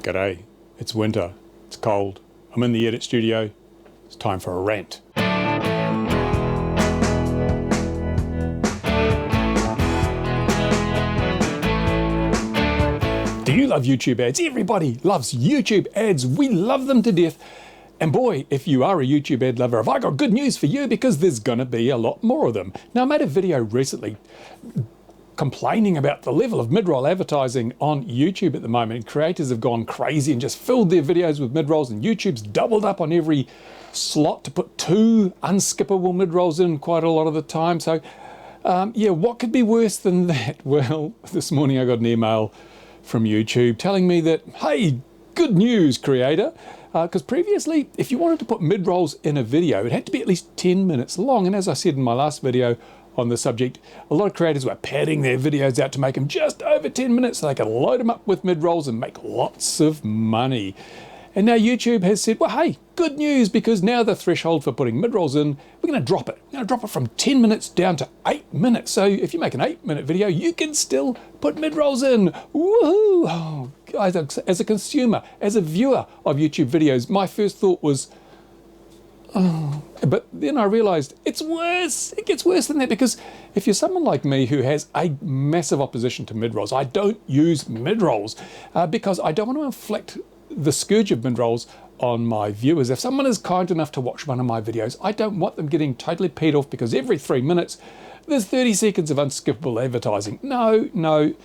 G'day, it's winter, it's cold, I'm in the edit studio, it's time for a rant. Do you love YouTube ads? Everybody loves YouTube ads, we love them to death. And boy, if you are a YouTube ad lover, have I got good news for you, because there's gonna be a lot more of them. Now, I made a video recently complaining about the level of mid-roll advertising on YouTube at the moment. Creators have gone crazy and just filled their videos with mid-rolls, and YouTube's doubled up on every slot to put 2 unskippable mid-rolls in quite a lot of the time. So yeah, what could be worse than that? Well, this morning I got an email from YouTube telling me that, hey, good news, creator. Because previously, if you wanted to put mid-rolls in a video, it had to be at least 10 minutes long. And as I said in my last video on the subject, a lot of creators were padding their videos out to make them just over 10 minutes so they could load them up with mid-rolls and make lots of money. And now YouTube has said, well, hey, good news, because now the threshold for putting mid-rolls in, we're going to drop it. We're going to drop it from 10 minutes down to 8 minutes. So if you make an 8-minute video, you can still put mid-rolls in. Woohoo! Oh, guys, as a consumer, as a viewer of YouTube videos, my first thought was, oh, but then I realized it's worse. It gets worse than that, because if you're someone like me who has a massive opposition to mid-rolls, I don't use mid-rolls because I don't want to inflict the scourge of mid-rolls on my viewers. If someone is kind enough to watch one of my videos, I don't want them getting totally peed off because every 3 minutes there's 30 seconds of unskippable advertising. No,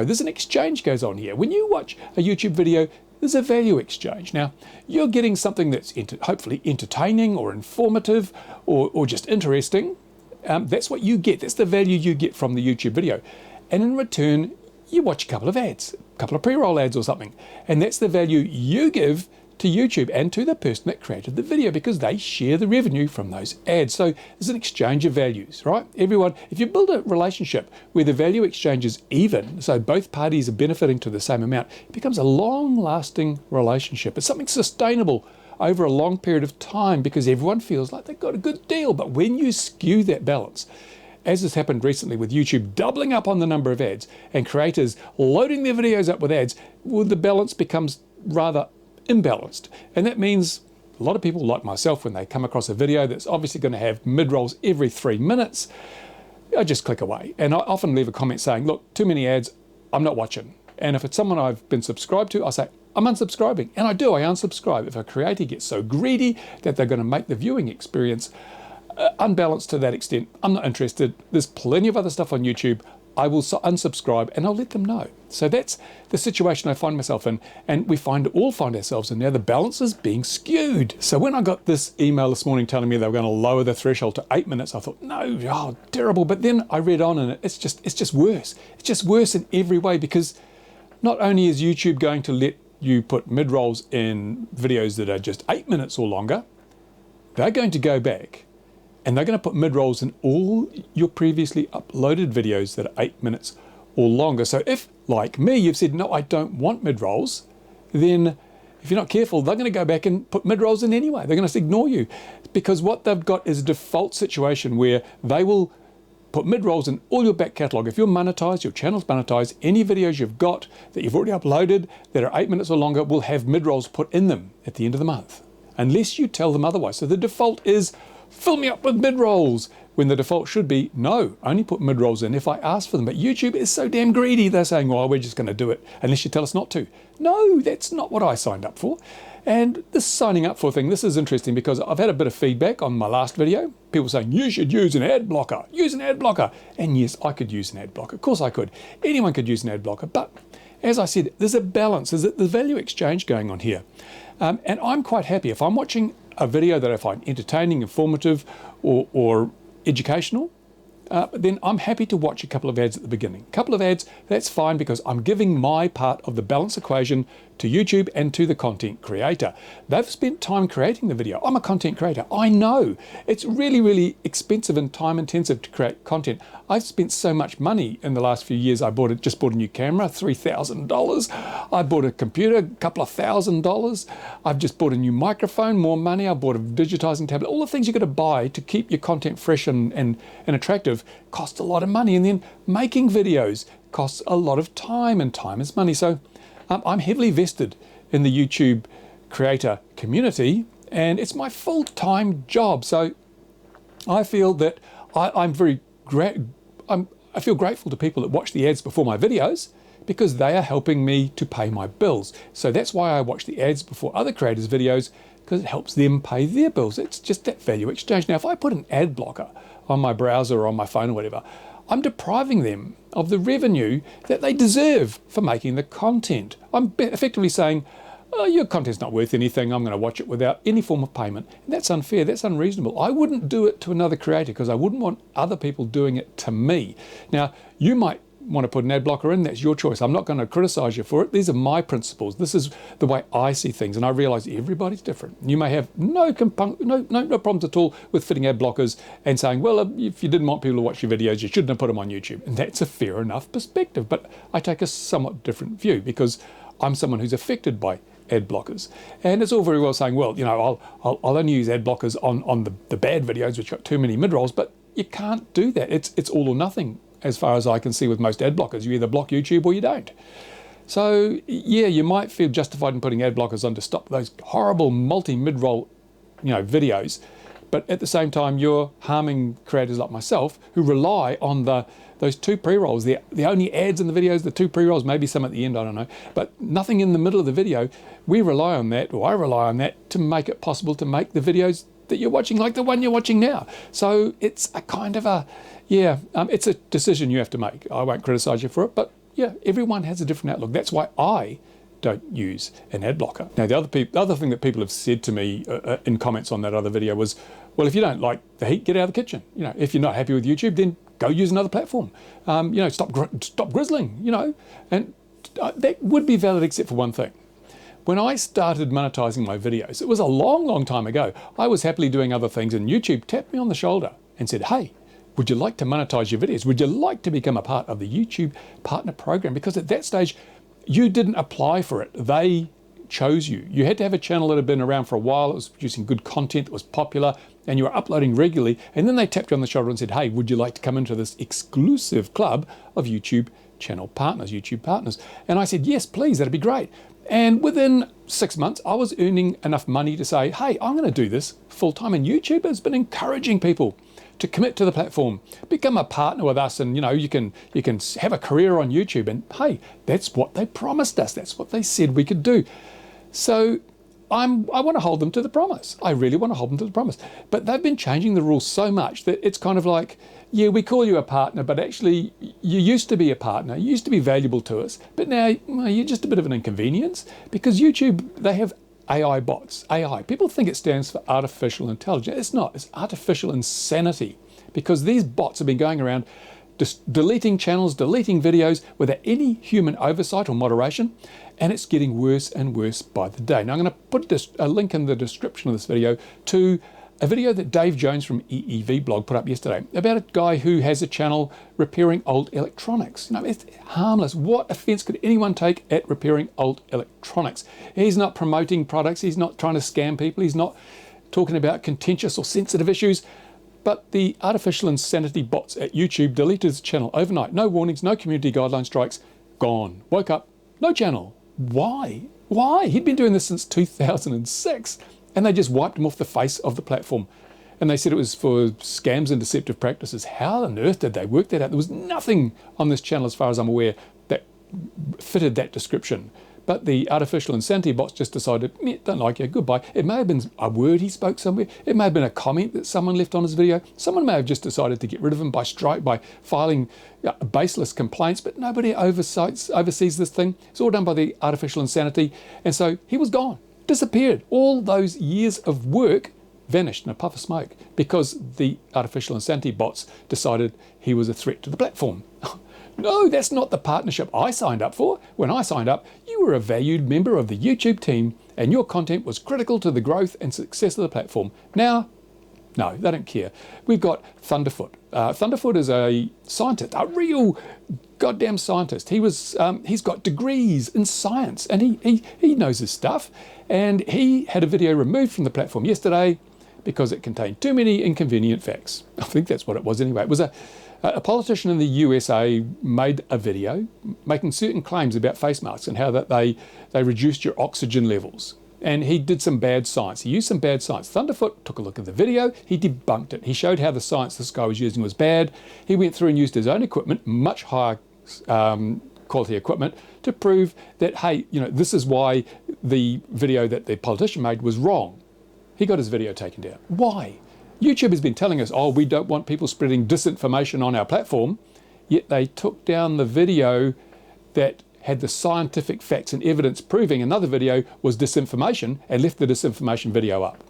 there's an exchange goes on here. When you watch a YouTube video, there's a value exchange. Now, you're getting something that's hopefully entertaining or informative or just interesting. That's what you get. That's the value you get from the YouTube video. And in return, you watch a couple of ads, a couple of pre-roll ads or something. And that's the value you give to YouTube and to the person that created the video, because they share the revenue from those ads. So there's an exchange of values, right? Everyone, if you build a relationship where the value exchange is even, so both parties are benefiting to the same amount, it becomes a long-lasting relationship. It's something sustainable over a long period of time because everyone feels like they've got a good deal. But when you skew that balance, as has happened recently with YouTube doubling up on the number of ads and creators loading their videos up with ads, well, the balance becomes rather imbalanced. And that means a lot of people like myself, when they come across a video that's obviously going to have mid-rolls every 3 minutes, I just click away. And I often leave a comment saying, look, too many ads, I'm not watching. And if it's someone I've been subscribed to, I say, I'm unsubscribing. And I do, I unsubscribe. If a creator gets so greedy that they're going to make the viewing experience unbalanced to that extent, I'm not interested. There's plenty of other stuff on YouTube. I will unsubscribe and I'll let them know. So that's the situation I find myself in, and we all find ourselves in now. The balance is being skewed. So when I got this email this morning telling me they were going to lower the threshold to 8 minutes, I thought, no, oh, terrible. But then I read on and it's just worse. It's just worse in every way, because not only is YouTube going to let you put mid-rolls in videos that are just 8 minutes or longer, they're going to go back and they're going to put mid-rolls in all your previously uploaded videos that are 8 minutes or longer. So if, like me, you've said, no, I don't want mid-rolls, then if you're not careful, they're going to go back and put mid-rolls in anyway. They're going to ignore you, because what they've got is a default situation where they will put mid-rolls in all your back catalogue. If you're monetized, your channel's monetized, any videos you've got that you've already uploaded that are 8 minutes or longer will have mid-rolls put in them at the end of the month, unless you tell them otherwise. So the default is, fill me up with mid-rolls, when the default should be, no, only put mid-rolls in if I ask for them. But YouTube is so damn greedy, they're saying, well, we're just going to do it unless you tell us not to. No, that's not what I signed up for. And this signing up for thing, this is interesting, because I've had a bit of feedback on my last video. People saying, you should use an ad blocker, use an ad blocker. And yes, I could use an ad blocker. Of course I could. Anyone could use an ad blocker. But as I said, there's a balance, there's a value exchange going on here. And I'm quite happy if I'm watching a video that I find entertaining, informative, or educational, then I'm happy to watch a couple of ads at the beginning. A couple of ads, that's fine, because I'm giving my part of the balance equation to YouTube and to the content creator. They've spent time creating the video. I'm a content creator. I know it's really, really expensive and time intensive to create content. I've spent so much money in the last few years. I just bought a new camera, $3,000. I bought a computer, a couple of $1,000. I've just bought a new microphone, more money. I bought a digitizing tablet. All the things you've got to buy to keep your content fresh and attractive cost a lot of money. And then making videos costs a lot of time, and time is money. So I'm heavily vested in the YouTube creator community, and it's my full-time job. So I feel that I feel grateful to people that watch the ads before my videos, because they are helping me to pay my bills. So that's why I watch the ads before other creators' videos, because it helps them pay their bills. It's just that value exchange. Now, if I put an ad blocker on my browser or on my phone or whatever, I'm depriving them of the revenue that they deserve for making the content. I'm effectively saying, oh, your content's not worth anything, I'm going to watch it without any form of payment. And that's unfair, that's unreasonable. I wouldn't do it to another creator because I wouldn't want other people doing it to me. Now, you might want to put an ad blocker in, that's your choice. I'm not going to criticize you for it. These are my principles. This is the way I see things, and I realize everybody's different. You may have no problems at all with fitting ad blockers and saying, well, if you didn't want people to watch your videos, you shouldn't have put them on YouTube. And that's a fair enough perspective, but I take a somewhat different view because I'm someone who's affected by ad blockers. And it's all very well saying, well, you know, I'll only use ad blockers on the bad videos which got too many mid-rolls, but you can't do that. It's all or nothing as far as I can see with most ad blockers. You either block YouTube or you don't. So yeah, you might feel justified in putting ad blockers on to stop those horrible mid-roll, videos, but at the same time you're harming creators like myself who rely on those two pre-rolls, the only ads in the videos, the two pre-rolls, maybe some at the end, I don't know, but nothing in the middle of the video. We rely on that, or I rely on that, to make it possible to make the videos that you're watching, like the one you're watching now. So it's a kind of it's a decision you have to make. I won't criticize you for it, but yeah, everyone has a different outlook. That's why I don't use an ad blocker. Now, the other thing that people have said to me in comments on that other video was, well, if you don't like the heat, get out of the kitchen. If you're not happy with YouTube, then go use another platform. Stop grizzling, and that would be valid except for one thing. When I started monetizing my videos, it was a long, long time ago. I was happily doing other things, and YouTube tapped me on the shoulder and said, hey, would you like to monetize your videos? Would you like to become a part of the YouTube Partner Program? Because at that stage, you didn't apply for it. They chose you. You had to have a channel that had been around for a while, it was producing good content, it was popular, and you were uploading regularly. And then they tapped you on the shoulder and said, hey, would you like to come into this exclusive club of YouTube channel partners, YouTube partners? And I said, yes, please, that'd be great. And within 6 months, I was earning enough money to say, hey, I'm going to do this full time. And YouTube has been encouraging people to commit to the platform, become a partner with us, and you can have a career on YouTube. And hey, that's what they promised us. That's what they said we could do. So I want to hold them to the promise. I really want to hold them to the promise. But they've been changing the rules so much that it's kind of like, yeah, we call you a partner, but actually you used to be a partner, you used to be valuable to us, but now you're just a bit of an inconvenience, because YouTube, they have AI bots. AI, people think it stands for artificial intelligence. It's not, it's artificial insanity, because these bots have been going around just deleting channels, deleting videos without any human oversight or moderation, and it's getting worse and worse by the day. Now I'm going to put a link in the description of this video to a video that Dave Jones from EEV blog put up yesterday about a guy who has a channel repairing old electronics. It's harmless. What offense could anyone take at repairing old electronics? He's not promoting products. He's not trying to scam people. He's not talking about contentious or sensitive issues. But the artificial insanity bots at YouTube deleted his channel overnight. No warnings, no community guideline strikes. Gone. Woke up. No channel. Why? Why? He'd been doing this since 2006. And they just wiped him off the face of the platform. And they said it was for scams and deceptive practices. How on earth did they work that out? There was nothing on this channel, as far as I'm aware, that fitted that description. But the artificial insanity bots just decided, don't like you, goodbye. It may have been a word he spoke somewhere. It may have been a comment that someone left on his video. Someone may have just decided to get rid of him by filing baseless complaints, but nobody oversees this thing. It's all done by the artificial insanity. And so he was gone. Disappeared. All those years of work vanished in a puff of smoke because the artificial insanity bots decided he was a threat to the platform. No, that's not the partnership I signed up for. When I signed up, you were a valued member of the YouTube team and your content was critical to the growth and success of the platform. Now, no, they don't care. We've got Thunderfoot. Thunderfoot is a scientist, a real goddamn scientist. He's got degrees in science and he knows his stuff. And he had a video removed from the platform yesterday because it contained too many inconvenient facts. I think that's what it was anyway. It was A politician in the USA made a video making certain claims about face masks and how that they reduced your oxygen levels. And he did some bad science. He used some bad science. Thunderfoot took a look at the video. He debunked it. He showed how the science this guy was using was bad. He went through and used his own equipment, much higher quality equipment, to prove that, hey, this is why the video that the politician made was wrong. He got his video taken down. Why? YouTube has been telling us, oh, we don't want people spreading disinformation on our platform, yet they took down the video that had the scientific facts and evidence proving another video was disinformation and left the disinformation video up.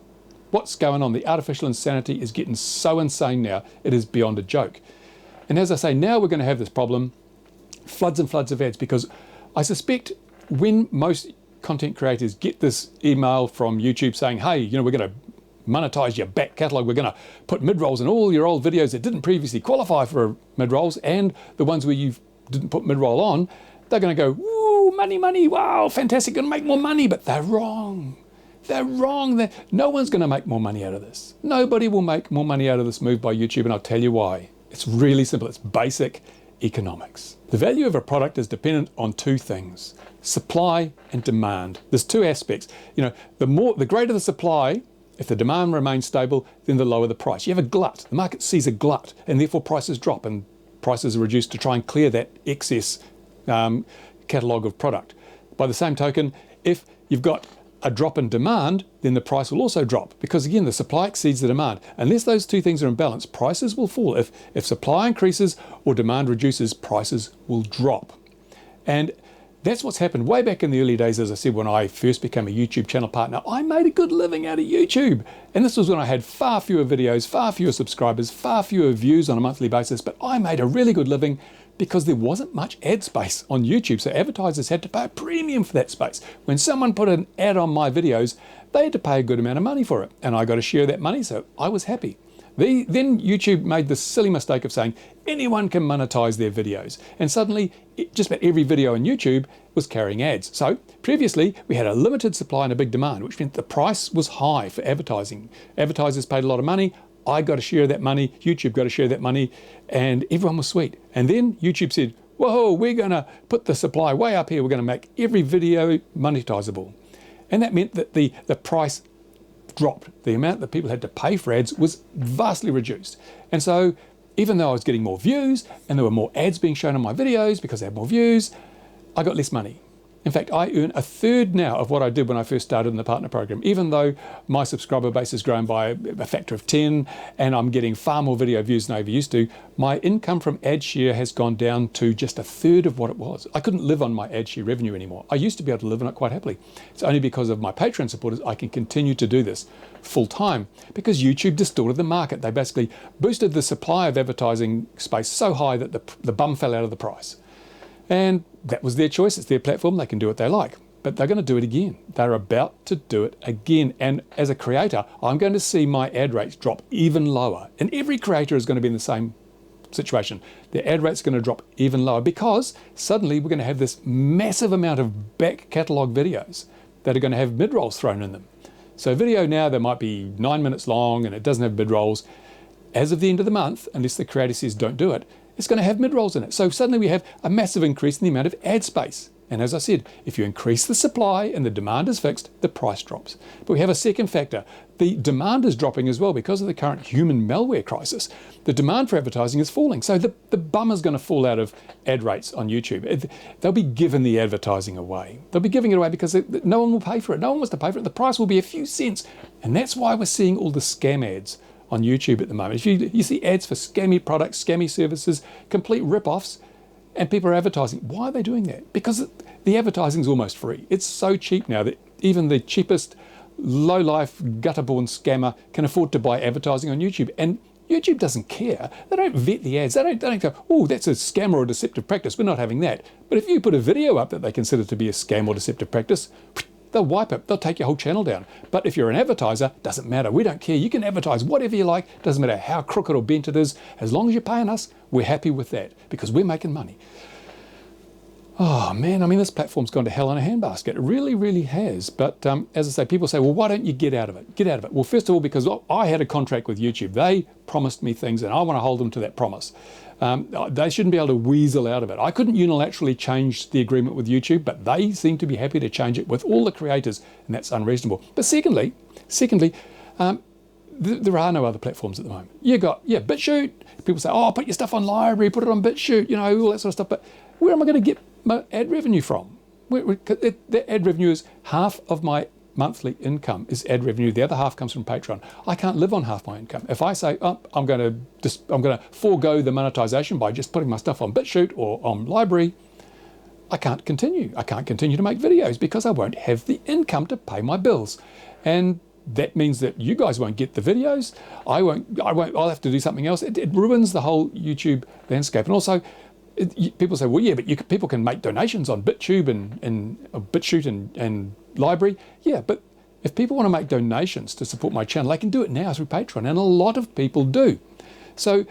What's going on? The artificial insanity is getting so insane now, it is beyond a joke. And as I say, now we're going to have this problem, floods and floods of ads, because I suspect when most content creators get this email from YouTube saying, hey, we're going to monetize your back catalogue, we're going to put mid-rolls in all your old videos that didn't previously qualify for mid-rolls, and the ones where you didn't put mid-roll on, they're going to go, woo, money, money, wow, fantastic, going to make more money. But they're wrong. They're wrong. No one's going to make more money out of this. Nobody will make more money out of this move by YouTube, and I'll tell you why. It's really simple. It's basic economics. The value of a product is dependent on two things: supply and demand. There's two aspects. The greater the supply, if the demand remains stable, then the lower the price. You have a glut. The market sees a glut, and therefore prices drop, and prices are reduced to try and clear that excess catalogue of product. By the same token, if you've got a drop in demand, then the price will also drop, because again, the supply exceeds the demand. Unless those two things are in balance, prices will fall. If supply increases or demand reduces, prices will drop. And that's what's happened way back in the early days. As I said, when I first became a YouTube channel partner, I made a good living out of YouTube. And this was when I had far fewer videos, far fewer subscribers, far fewer views on a monthly basis, but I made a really good living because there wasn't much ad space on YouTube, so advertisers had to pay a premium for that space. When someone put an ad on my videos, they had to pay a good amount of money for it, and I got to share that money, so I was happy. Then YouTube made the silly mistake of saying anyone can monetize their videos, and suddenly just about every video on YouTube was carrying ads. So previously we had a limited supply and a big demand, which meant the price was high for advertising. Advertisers paid a lot of money, I got to share that money, YouTube got to share that money, and everyone was sweet. And then YouTube said, whoa, we're going to put the supply way up here, we're going to make every video monetizable. And that meant that the price dropped. The amount that people had to pay for ads was vastly reduced. And so even though I was getting more views and there were more ads being shown on my videos because they had more views, I got less money. In fact, I earn a third now of what I did when I first started in the partner program. Even though my subscriber base has grown by a factor of 10 and I'm getting far more video views than I ever used to, my income from ad share has gone down to just a third of what it was. I couldn't live on my ad share revenue anymore. I used to be able to live on it quite happily. It's only because of my Patreon supporters I can continue to do this full time, because YouTube distorted the market. They basically boosted the supply of advertising space so high that the bum fell out of the price. And that was their choice. It's their platform. They can do what they like. But they're going to do it again. They're about to do it again. And as a creator, I'm going to see my ad rates drop even lower. And every creator is going to be in the same situation. Their ad rate's going to drop even lower, because suddenly we're going to have this massive amount of back catalogue videos that are going to have mid-rolls thrown in them. So a video now that might be 9 minutes long and it doesn't have mid-rolls, as of the end of the month, unless the creator says don't do it, it's going to have mid-rolls in it. So suddenly we have a massive increase in the amount of ad space. And as I said, if you increase the supply and the demand is fixed, the price drops. But we have a second factor. The demand is dropping as well because of the current human malware crisis. The demand for advertising is falling. So the bum is going to fall out of ad rates on YouTube. They'll be giving the advertising away. They'll be giving it away because no one will pay for it. No one wants to pay for it. The price will be a few cents. And that's why we're seeing all the scam ads on YouTube at the moment. If you see ads for scammy products, scammy services, complete rip-offs, and people are advertising. Why are they doing that? Because the advertising is almost free. It's so cheap now that even the cheapest low-life, gutter-born scammer can afford to buy advertising on YouTube. And YouTube doesn't care. They don't vet the ads. They don't go, oh, that's a scam or a deceptive practice. We're not having that. But if you put a video up that they consider to be a scam or deceptive practice, they'll wipe it. They'll take your whole channel down. But if you're an advertiser, doesn't matter. We don't care. You can advertise whatever you like. Doesn't matter how crooked or bent it is. As long as you're paying us, we're happy with that because we're making money. Oh man, I mean, this platform's gone to hell in a handbasket. It really, really has. But as I say, people say, well, why don't you get out of it? Get out of it. Well, first of all, because I had a contract with YouTube. They promised me things and I want to hold them to that promise. They shouldn't be able to weasel out of it. I couldn't unilaterally change the agreement with YouTube, but they seem to be happy to change it with all the creators, and that's unreasonable. But secondly, there are no other platforms at the moment. You got, BitChute. People say, oh, put your stuff on Library, put it on BitChute, you know, all that sort of stuff. But where am I going to get my ad revenue from? That ad revenue is half of my monthly income is ad revenue. The other half comes from Patreon. I can't live on half my income. If I say, oh, I'm going to forego the monetization by just putting my stuff on BitChute or on Library, I can't continue. I can't continue to make videos because I won't have the income to pay my bills. And that means that you guys won't get the videos. I'll have to do something else. It ruins the whole YouTube landscape. And also, people say, well, yeah, but people can make donations on BitTube and BitChute and Library. Yeah, but if people want to make donations to support my channel, they can do it now through Patreon, and a lot of people do. So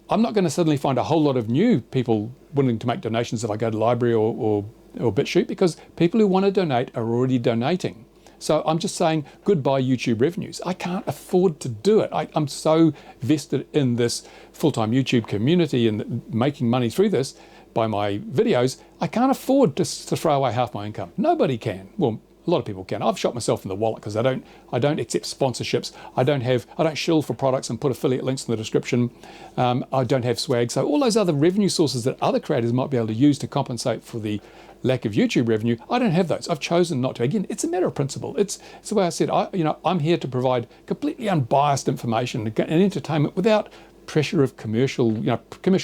I'm not going to suddenly find a whole lot of new people willing to make donations if I go to Library or BitChute, because people who want to donate are already donating. So I'm just saying goodbye YouTube revenues. I can't afford to do it. I'm so vested in this full-time YouTube community and making money through this by my videos. I can't afford to throw away half my income. Nobody can. Well, a lot of people can. I've shot myself in the wallet because I don't accept sponsorships. I don't shill for products and put affiliate links in the description. I don't have swag. So all those other revenue sources that other creators might be able to use to compensate for the lack of YouTube revenue, I don't have those. I've chosen not to. Again, it's a matter of principle. It's the way I said. I'm here to provide completely unbiased information and entertainment without pressure of commercial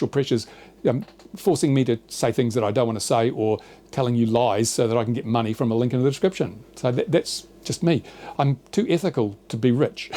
pressures forcing me to say things that I don't want to say, or telling you lies so that I can get money from a link in the description. So that's just me. I'm too ethical to be rich,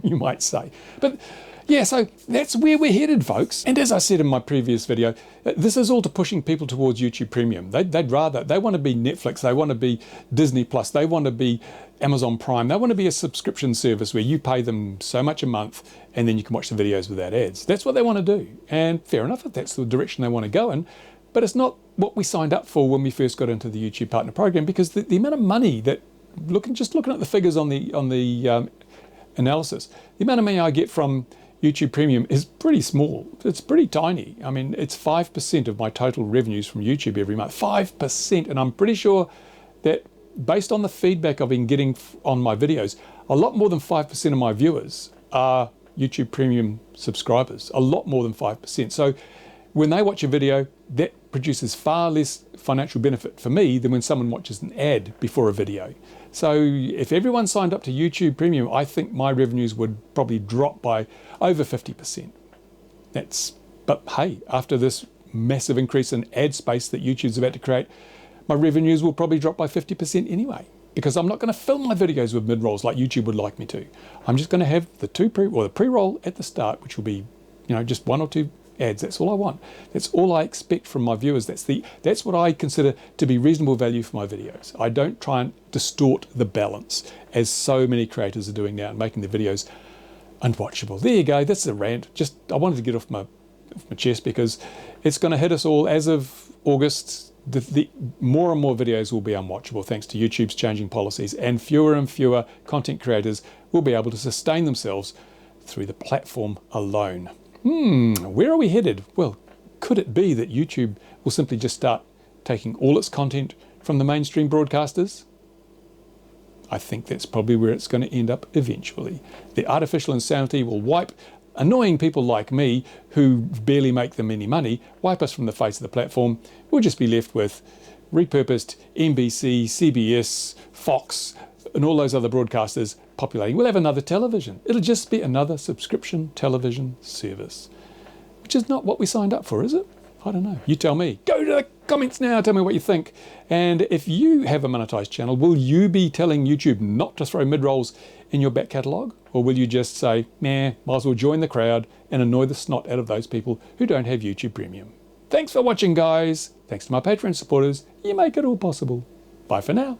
you might say. But yeah, so that's where we're headed, folks. And as I said in my previous video, this is all to pushing people towards YouTube Premium. They want to be Netflix, they want to be Disney Plus, they want to be Amazon Prime, they want to be a subscription service where you pay them so much a month and then you can watch the videos without ads. That's what they want to do. And fair enough if that's the direction they want to go in, but it's not what we signed up for when we first got into the YouTube Partner Program, because the amount of money that, just looking at the figures on the analysis, the amount of money I get from YouTube Premium is pretty small. It's pretty tiny. I mean, it's 5% of my total revenues from YouTube every month. 5%. And I'm pretty sure that based on the feedback I've been getting on my videos, a lot more than 5% of my viewers are YouTube Premium subscribers. A lot more than 5%. So when they watch a video, that produces far less financial benefit for me than when someone watches an ad before a video. So if everyone signed up to YouTube Premium, I think my revenues would probably drop by over 50%. But hey, after this massive increase in ad space that YouTube's about to create, my revenues will probably drop by 50% anyway, because I'm not going to film my videos with mid-rolls like YouTube would like me to. I'm just going to have the pre-roll at the start, which will be, just one or two ads. That's all I want. That's all I expect from my viewers. That's what I consider to be reasonable value for my videos. I don't try and distort the balance as so many creators are doing now and making the videos unwatchable. There you go. That's a rant. I wanted to get off my chest because it's going to hit us all as of August. The more and more videos will be unwatchable thanks to YouTube's changing policies, and fewer content creators will be able to sustain themselves through the platform alone. Where are we headed? Well, could it be that YouTube will simply just start taking all its content from the mainstream broadcasters? I think that's probably where it's going to end up eventually. The artificial insanity will wipe annoying people like me, who barely make them any money, wipe us from the face of the platform. We'll just be left with repurposed NBC, CBS, Fox, and all those other broadcasters populating. We'll have another television. It'll just be another subscription television service, which is not what we signed up for, is it? I don't know. You tell me. Go to the comments now. Tell me what you think. And if you have a monetized channel, will you be telling YouTube not to throw mid-rolls in your back catalogue? Or will you just say, might as well join the crowd and annoy the snot out of those people who don't have YouTube Premium? Thanks for watching, guys. Thanks to my Patreon supporters. You make it all possible. Bye for now.